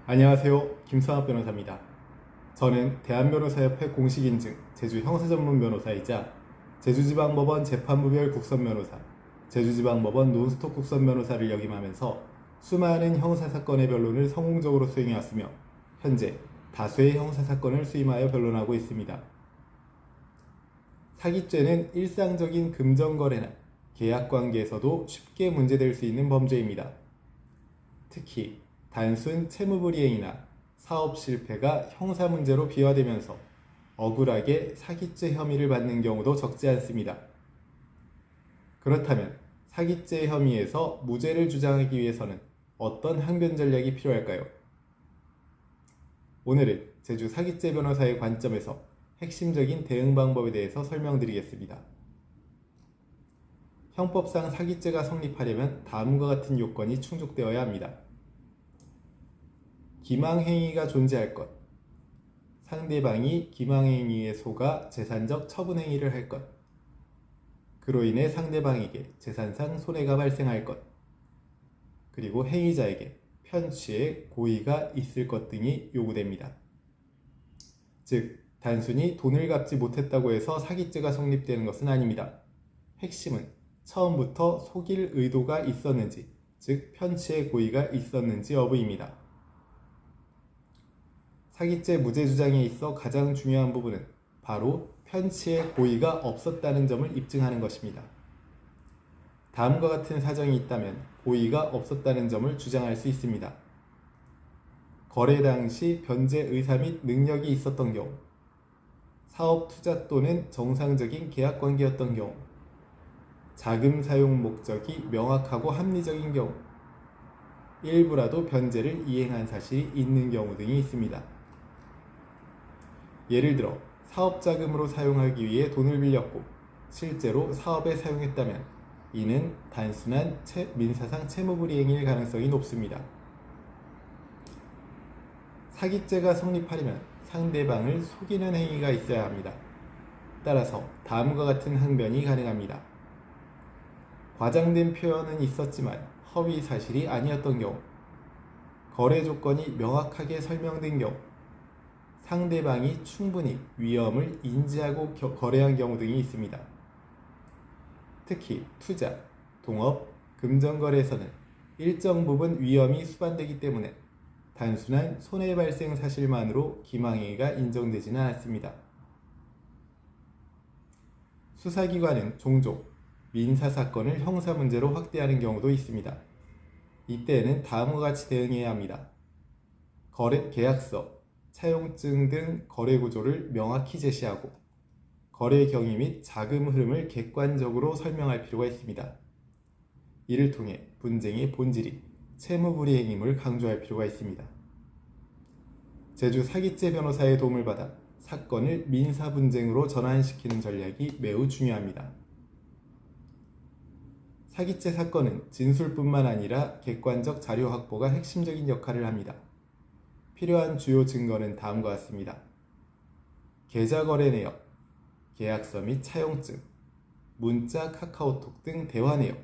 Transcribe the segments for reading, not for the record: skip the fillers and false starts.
안녕하세요. 김성학 변호사입니다. 저는 대한변호사협회 공식인증 제주형사전문 변호사이자 제주지방법원 재판부별 국선변호사, 제주지방법원 논스톱 국선변호사를 역임하면서 수많은 형사사건의 변론을 성공적으로 수행해왔으며 현재 다수의 형사사건을 수임하여 변론하고 있습니다. 사기죄는 일상적인 금전거래나 계약관계에서도 쉽게 문제될 수 있는 범죄입니다. 특히 단순 채무불이행이나 사업 실패가 형사 문제로 비화되면서 억울하게 사기죄 혐의를 받는 경우도 적지 않습니다. 그렇다면 사기죄 혐의에서 무죄를 주장하기 위해서는 어떤 항변 전략이 필요할까요? 오늘은 제주 사기죄 변호사의 관점에서 핵심적인 대응 방법에 대해서 설명드리겠습니다. 형법상 사기죄가 성립하려면 다음과 같은 요건이 충족되어야 합니다. 기망행위가 존재할 것, 상대방이 기망행위에 속아 재산적 처분행위를 할 것, 그로 인해 상대방에게 재산상 손해가 발생할 것, 그리고 행위자에게 편취의 고의가 있을 것 등이 요구됩니다. 즉, 단순히 돈을 갚지 못했다고 해서 사기죄가 성립되는 것은 아닙니다. 핵심은 처음부터 속일 의도가 있었는지, 즉 편취의 고의가 있었는지 여부입니다. 사기죄 무죄 주장에 있어 가장 중요한 부분은 바로 편취의 고의가 없었다는 점을 입증하는 것입니다. 다음과 같은 사정이 있다면 고의가 없었다는 점을 주장할 수 있습니다. 거래 당시 변제 의사 및 능력이 있었던 경우, 사업 투자 또는 정상적인 계약 관계였던 경우, 자금 사용 목적이 명확하고 합리적인 경우, 일부라도 변제를 이행한 사실이 있는 경우 등이 있습니다. 예를 들어 사업 자금으로 사용하기 위해 돈을 빌렸고 실제로 사업에 사용했다면 이는 단순한 민사상 채무불이행일 가능성이 높습니다. 사기죄가 성립하려면 상대방을 속이는 행위가 있어야 합니다. 따라서 다음과 같은 항변이 가능합니다. 과장된 표현은 있었지만 허위 사실이 아니었던 경우, 거래 조건이 명확하게 설명된 경우, 상대방이 충분히 위험을 인지하고 거래한 경우 등이 있습니다. 특히 투자, 동업, 금전거래에서는 일정 부분 위험이 수반되기 때문에 단순한 손해 발생 사실만으로 기망행위가 인정되지는 않습니다. 수사기관은 종종 민사사건을 형사문제로 확대하는 경우도 있습니다. 이때에는 다음과 같이 대응해야 합니다. 계약서, 차용증 등 거래 구조를 명확히 제시하고 거래 경위 및 자금 흐름을 객관적으로 설명할 필요가 있습니다. 이를 통해 분쟁의 본질이 채무불이행임을 강조할 필요가 있습니다. 제주 사기죄 변호사의 도움을 받아 사건을 민사분쟁으로 전환시키는 전략이 매우 중요합니다. 사기죄 사건은 진술뿐만 아니라 객관적 자료 확보가 핵심적인 역할을 합니다. 필요한 주요 증거는 다음과 같습니다. 계좌거래 내역, 계약서 및 차용증, 문자, 카카오톡 등 대화 내역,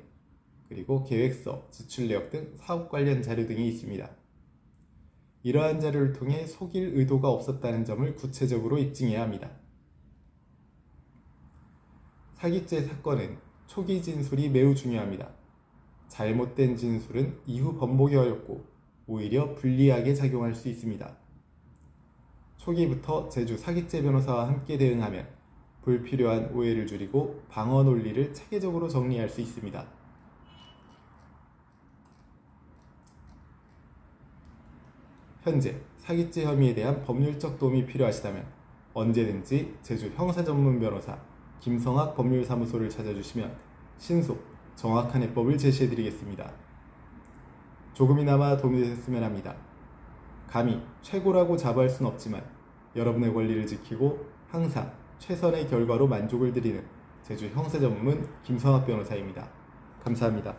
그리고 계획서, 지출 내역 등 사업 관련 자료 등이 있습니다. 이러한 자료를 통해 속일 의도가 없었다는 점을 구체적으로 입증해야 합니다. 사기죄 사건은 초기 진술이 매우 중요합니다. 잘못된 진술은 이후 번복이 어렵고 오히려 불리하게 작용할 수 있습니다. 초기부터 제주 사기죄 변호사와 함께 대응하면 불필요한 오해를 줄이고 방어 논리를 체계적으로 정리할 수 있습니다. 현재 사기죄 혐의에 대한 법률적 도움이 필요하시다면 언제든지 제주 형사전문 변호사 김성학 법률사무소를 찾아주시면 신속, 정확한 해법을 제시해드리겠습니다. 조금이나마 도움이 되셨으면 합니다. 감히 최고라고 자부할 순 없지만 여러분의 권리를 지키고 항상 최선의 결과로 만족을 드리는 제주 형사전문 김성학 변호사입니다. 감사합니다.